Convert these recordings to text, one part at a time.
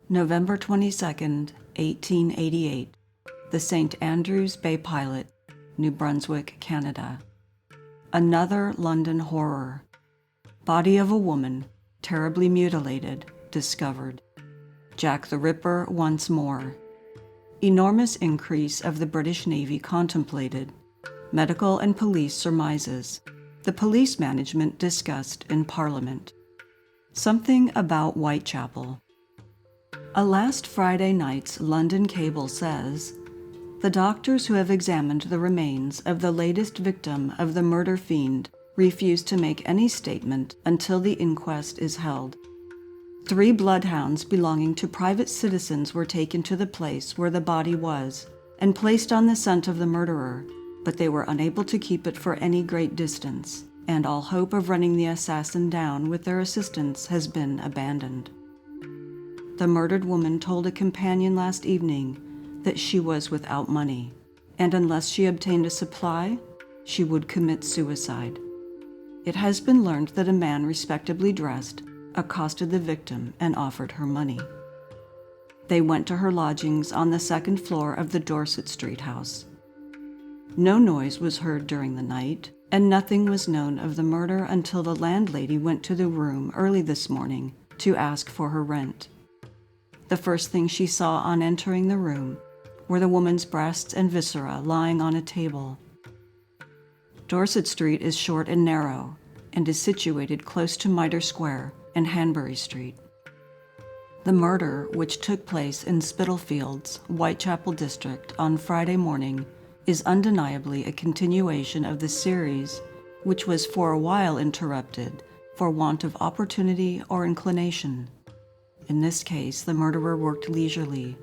November 22nd, 1888. The St. Andrews Bay Pilot, New Brunswick, Canada. Another London horror. Body of a woman, terribly mutilated, discovered. Jack the Ripper once more. Enormous increase of the British Navy contemplated. Medical and police surmises. The police management discussed in Parliament. Something about Whitechapel. A last Friday night's London cable says, the doctors who have examined the remains of the latest victim of the murder fiend refuse to make any statement until the inquest is held. 3 bloodhounds belonging to private citizens were taken to the place where the body was and placed on the scent of the murderer, but they were unable to keep it for any great distance, and all hope of running the assassin down with their assistance has been abandoned. The murdered woman told a companion last evening that she was without money, and unless she obtained a supply, she would commit suicide. It has been learned that a man respectably dressed accosted the victim and offered her money. They went to her lodgings on the 2nd floor of the Dorset Street house. No noise was heard during the night, and nothing was known of the murder until the landlady went to the room early this morning to ask for her rent. The first thing she saw on entering the room were the woman's breasts and viscera lying on a table. Dorset Street is short and narrow, and is situated close to Mitre Square and Hanbury Street. The murder, which took place in Spitalfields, Whitechapel district on Friday morning, is undeniably a continuation of the series, which was for a while interrupted for want of opportunity or inclination. In this case, the murderer worked leisurely,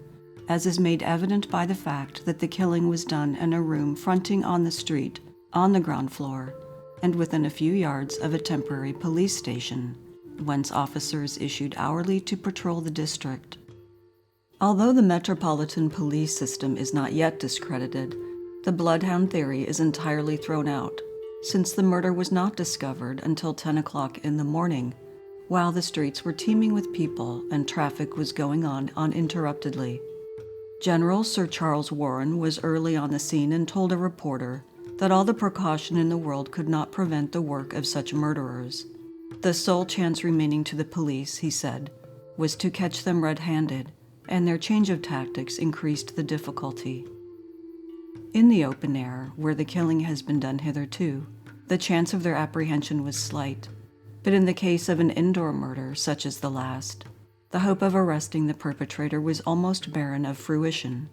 as is made evident by the fact that the killing was done in a room fronting on the street, on the ground floor, and within a few yards of a temporary police station, whence officers issued hourly to patrol the district. Although the Metropolitan Police system is not yet discredited, the bloodhound theory is entirely thrown out, since the murder was not discovered until 10 o'clock in the morning, while the streets were teeming with people and traffic was going on uninterruptedly. General Sir Charles Warren was early on the scene and told a reporter that all the precaution in the world could not prevent the work of such murderers. The sole chance remaining to the police, he said, was to catch them red-handed, and their change of tactics increased the difficulty. In the open air, where the killing has been done hitherto, the chance of their apprehension was slight, but in the case of an indoor murder such as the last, the hope of arresting the perpetrator was almost barren of fruition.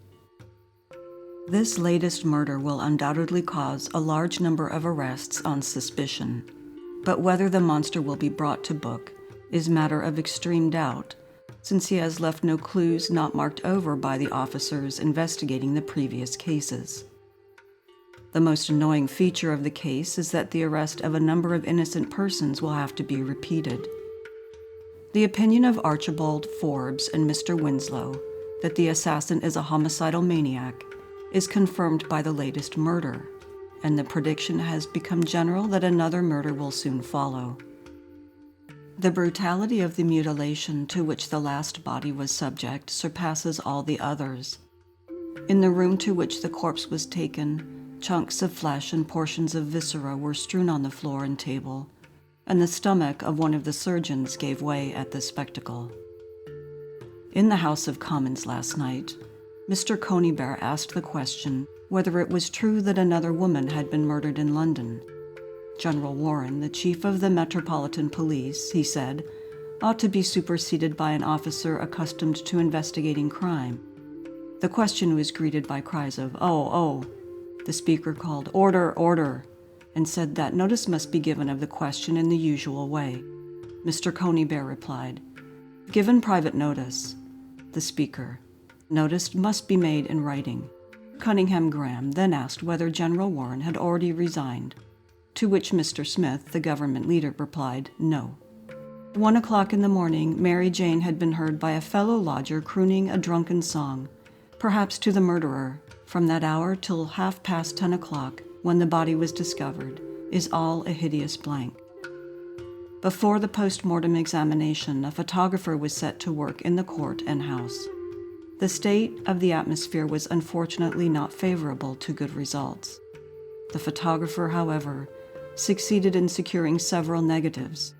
This latest murder will undoubtedly cause a large number of arrests on suspicion, but whether the monster will be brought to book is matter of extreme doubt, since he has left no clues not marked over by the officers investigating the previous cases. The most annoying feature of the case is that the arrest of a number of innocent persons will have to be repeated. The opinion of Archibald, Forbes, and Mr. Winslow that the assassin is a homicidal maniac is confirmed by the latest murder, and the prediction has become general that another murder will soon follow. The brutality of the mutilation to which the last body was subject surpasses all the others. In the room to which the corpse was taken, chunks of flesh and portions of viscera were strewn on the floor and table, and the stomach of one of the surgeons gave way at the spectacle. In the House of Commons last night, Mr. Conybeare asked the question whether it was true that another woman had been murdered in London. General Warren, the chief of the Metropolitan Police, he said, ought to be superseded by an officer accustomed to investigating crime. The question was greeted by cries of, "Oh, oh." The speaker called, "Order, order," and said that notice must be given of the question in the usual way. Mr. Conybeare replied, "Given private notice." The speaker, "Notice must be made in writing." Cunningham Graham then asked whether General Warren had already resigned, to which Mr. Smith, the government leader, replied, "No." At 1 o'clock in the morning, Mary Jane had been heard by a fellow lodger crooning a drunken song, perhaps to the murderer. From that hour till 10:30, when the body was discovered, is all a hideous blank. Before the post-mortem examination, a photographer was set to work in the court and house. The state of the atmosphere was unfortunately not favorable to good results. The photographer, however, succeeded in securing several negatives.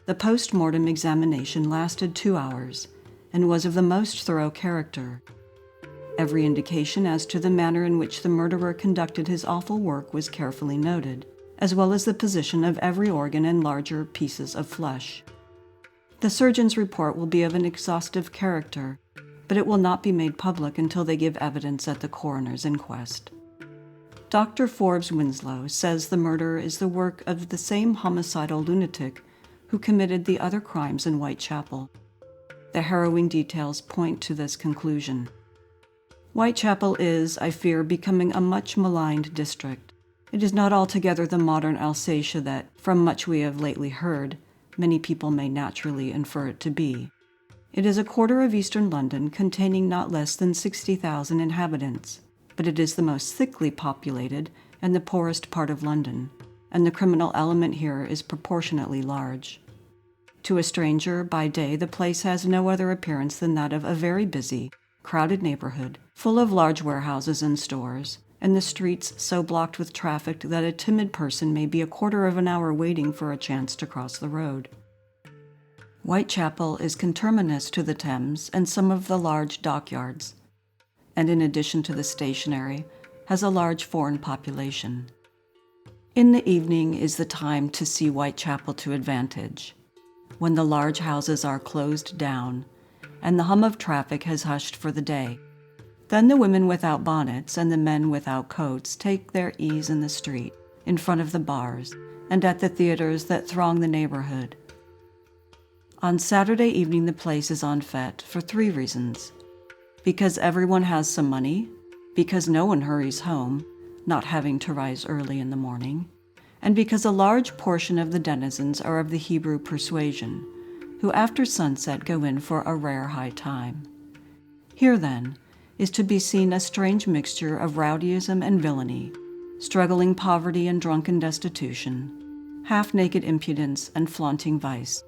The post-mortem examination lasted 2 hours and was of the most thorough character. Every indication as to the manner in which the murderer conducted his awful work was carefully noted, as well as the position of every organ and larger pieces of flesh. The surgeon's report will be of an exhaustive character, but it will not be made public until they give evidence at the coroner's inquest. Dr. Forbes Winslow says the murder is the work of the same homicidal lunatic who committed the other crimes in Whitechapel. The harrowing details point to this conclusion. Whitechapel is, I fear, becoming a much maligned district. It is not altogether the modern Alsatia that, from much we have lately heard, many people may naturally infer it to be. It is a quarter of eastern London containing not less than 60,000 inhabitants, but it is the most thickly populated and the poorest part of London, and the criminal element here is proportionately large. To a stranger, by day, the place has no other appearance than that of a very busy, crowded neighborhood, full of large warehouses and stores, and the streets so blocked with traffic that a timid person may be a quarter of an hour waiting for a chance to cross the road. Whitechapel is conterminous to the Thames and some of the large dockyards, and in addition to the stationary, has a large foreign population. In the evening is the time to see Whitechapel to advantage, when the large houses are closed down, and the hum of traffic has hushed for the day. Then the women without bonnets and the men without coats take their ease in the street, in front of the bars, and at the theaters that throng the neighborhood. On Saturday evening the place is en fête for 3 reasons. Because everyone has some money, because no one hurries home, not having to rise early in the morning, and because a large portion of the denizens are of the Hebrew persuasion, who after sunset go in for a rare high time. Here, then, is to be seen a strange mixture of rowdyism and villainy, struggling poverty and drunken destitution, half-naked impudence and flaunting vice,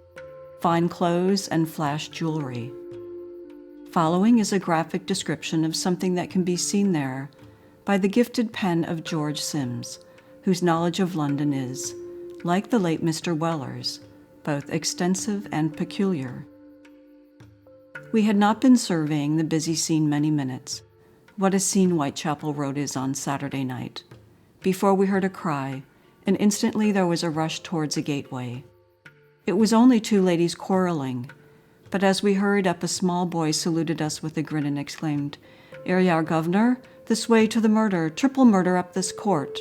fine clothes and flash jewelry. Following is a graphic description of something that can be seen there by the gifted pen of George Sims, whose knowledge of London is, like the late Mr. Weller's, both extensive and peculiar. We had not been surveying the busy scene many minutes, what a scene Whitechapel Road is on Saturday night, before we heard a cry, and instantly there was a rush towards a gateway. It was only 2 ladies quarreling, but as we hurried up a small boy saluted us with a grin and exclaimed, "'Ere ye are, governor, this way to the murder, triple murder up this court."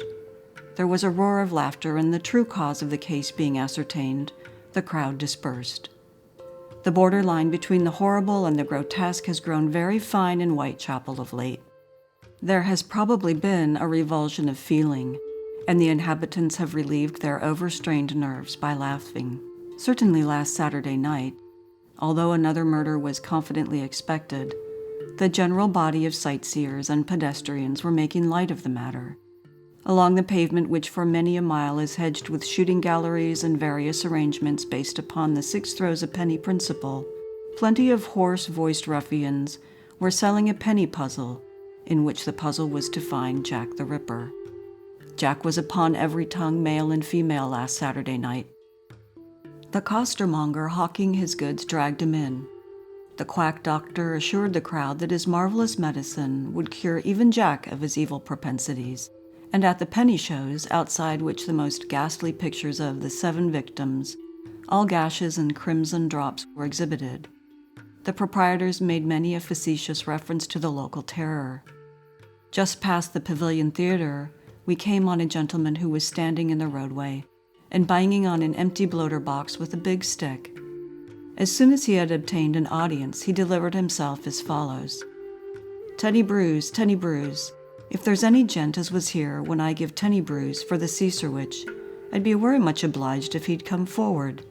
There was a roar of laughter, and the true cause of the case being ascertained, the crowd dispersed. The border line between the horrible and the grotesque has grown very fine in Whitechapel of late. There has probably been a revulsion of feeling, and the inhabitants have relieved their overstrained nerves by laughing. Certainly last Saturday night, although another murder was confidently expected, the general body of sightseers and pedestrians were making light of the matter. Along the pavement, which for many a mile is hedged with shooting galleries and various arrangements based upon the 6 throws a penny principle, plenty of hoarse-voiced ruffians were selling a penny puzzle, in which the puzzle was to find Jack the Ripper. Jack was upon every tongue, male and female, last Saturday night. The costermonger hawking his goods dragged him in. The quack doctor assured the crowd that his marvelous medicine would cure even Jack of his evil propensities, and at the penny shows, outside which the most ghastly pictures of the 7 victims, all gashes and crimson drops, were exhibited, the proprietors made many a facetious reference to the local terror. Just past the Pavilion Theatre, we came on a gentleman who was standing in the roadway and banging on an empty bloater box with a big stick. As soon as he had obtained an audience, he delivered himself as follows: "Tenny brews, if there's any gent as was here when I give tenny brews for the Cesarewitch, I'd be very much obliged if he'd come forward.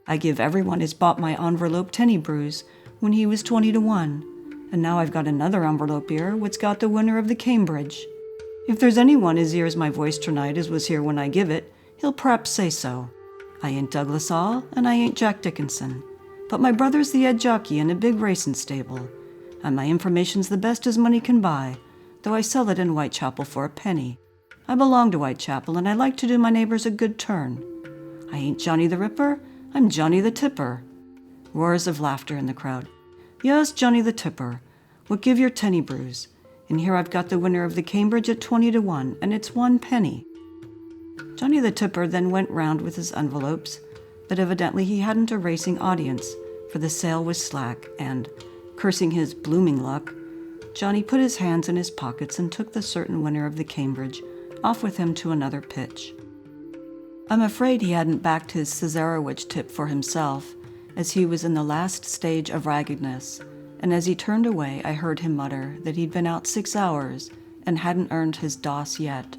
I give everyone as bought my envelope tenny brews when he was 20 to 1, and now I've got another envelope here what's got the winner of the Cambridge. If there's anyone as hears my voice tonight as was here when I give it, he'll p'raps say so. I ain't Douglas All, and I ain't Jack Dickinson, but my brother's the head jockey in a big racing stable, and my information's the best as money can buy, though I sell it in Whitechapel for a penny. I belong to Whitechapel, and I like to do my neighbors a good turn. I ain't Johnny the Ripper, I'm Johnny the Tipper. Roars of laughter in the crowd. Yes, Johnny the Tipper. What give your tenny brews? And here I've got the winner of the Cambridge at 20-1, and it's 1 penny. Johnny the Tipper then went round with his envelopes, but evidently he hadn't a racing audience, for the sale was slack, and, cursing his blooming luck, Johnny put his hands in his pockets and took the certain winner of the Cambridge off with him to another pitch. I'm afraid he hadn't backed his Cesarewitch tip for himself, as he was in the last stage of raggedness, and as he turned away I heard him mutter that he'd been out 6 hours and hadn't earned his doss yet.